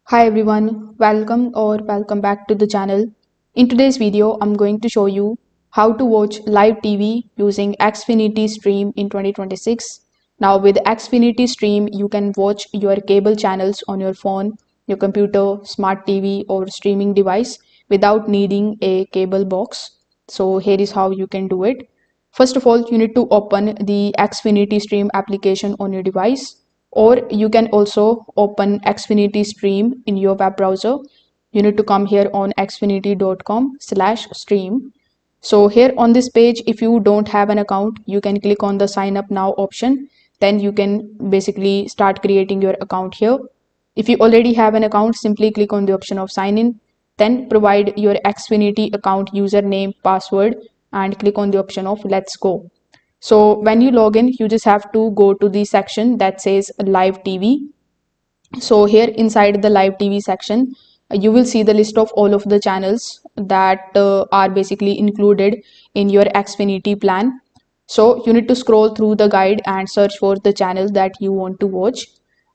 Hi everyone, welcome back to the channel. In today's video, I'm going to show you how to watch live TV using Xfinity Stream in 2026. Now with Xfinity Stream, you can watch your cable channels on your phone, your computer, smart TV or streaming device without needing a cable box. So here is how you can do it. First of all, you need to open the Xfinity Stream application on your device, or you can also open Xfinity Stream in your web browser. You need to come here on xfinity.com/stream. So here on this page, if you don't have an account, you can click on the sign up now option. Then you can basically start creating your account here. If you already have an account, simply click on the option of sign in. Then provide your Xfinity account username, password, and click on the option of let's go. So when you log in, you just have to go to the section that says live TV. So here inside the live TV section, you will see the list of all of the channels that are basically included in your Xfinity plan. So you need to scroll through the guide and search for the channel that you want to watch.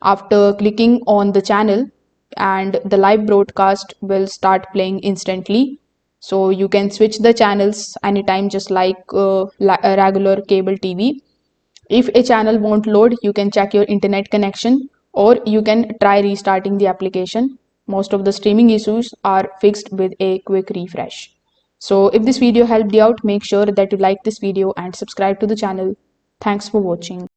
After clicking on the channel, and the live broadcast will start playing instantly. So you can switch the channels anytime, just like a regular cable TV. If a channel won't load, you can check your internet connection, or you can try restarting the application. Most of the streaming issues are fixed with a quick refresh. So if this video helped you out, make sure that you like this video and subscribe to the channel. Thanks for watching.